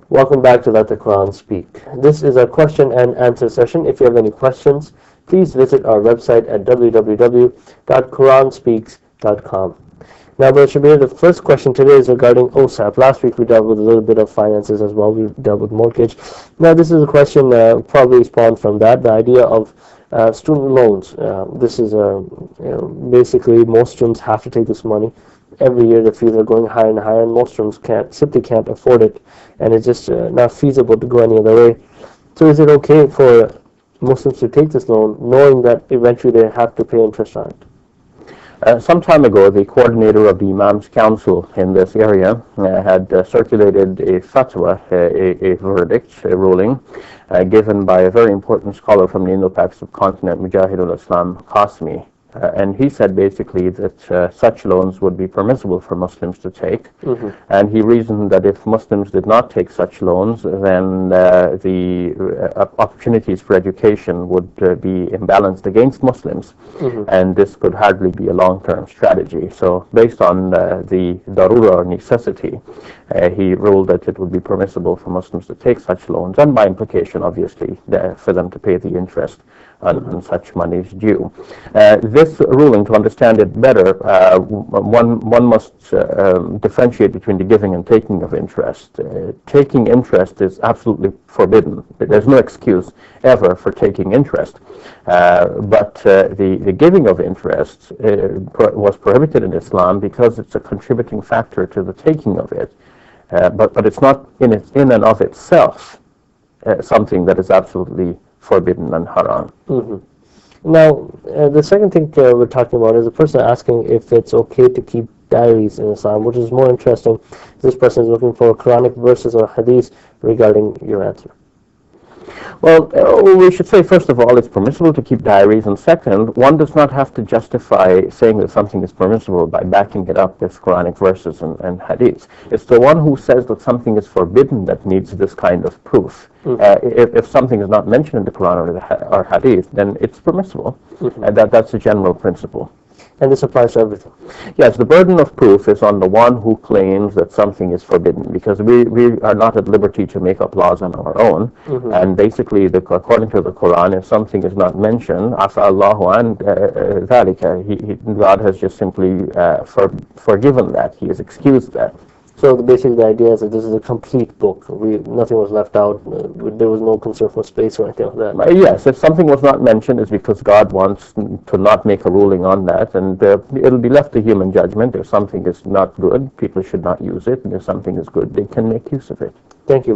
Welcome back to Let the Quran Speak. This is a question and answer session. If you have any questions, please visit our website at www.quranspeaks.com. Now, Brother Shabir, the first question today is regarding OSAP. Last week we dealt with a little bit of finances as well. We dealt with mortgage. Now, this is a question probably spawned from that, the idea of student loans. This is basically most students have to take this money. Every year the fees are going higher and higher, and most students simply can't afford it, and it's just not feasible to go any other way. So is it okay for Muslims to take this loan knowing that eventually they have to pay interest on it? Some time ago, the coordinator of the Imams Council in this area had circulated a fatwa, a verdict, a ruling, given by a very important scholar from the Indo-Pak subcontinent, Mujahidul Islam Qasmi. And he said basically that such loans would be permissible for Muslims to take. And he reasoned that if Muslims did not take such loans, then the opportunities for education would be imbalanced against Muslims. And this could hardly be a long-term strategy. So based on the darura, or necessity, he ruled that it would be permissible for Muslims to take such loans, and by implication, obviously, for them to pay the interest on such monies due. This ruling, to understand it better, one must differentiate between the giving and taking of interest. Taking interest is absolutely forbidden. There's no excuse ever for taking interest. But the giving of interest was prohibited in Islam because it's a contributing factor to the taking of it. But it's not in and of itself something that is absolutely forbidden and haram. Now, the second thing we're talking about is a person asking if it's okay to keep diaries in Islam, which is more interesting. This person is looking for Quranic verses or hadith regarding your answer. Well, we should say, first of all, it's permissible to keep diaries, and second, one does not have to justify saying that something is permissible by backing it up with Quranic verses and hadiths. It's the one who says that something is forbidden that needs this kind of proof. If something is not mentioned in the Quran or hadith, then it's permissible. That's a general principle. And this applies to everything. Yes, the burden of proof is on the one who claims that something is forbidden, because we are not at liberty to make up laws on our own. And basically, according to the Quran, if something is not mentioned, afa Allahu an dhalika, God has just simply forgiven that. He has excused that. So basically the idea is that this is a complete book. Nothing was left out. There was no concern for space or anything like that. Yes, if something was not mentioned, it's because God wants to not make a ruling on that, and it'll be left to human judgment. If something is not good, people should not use it, and if something is good, they can make use of it. Thank you,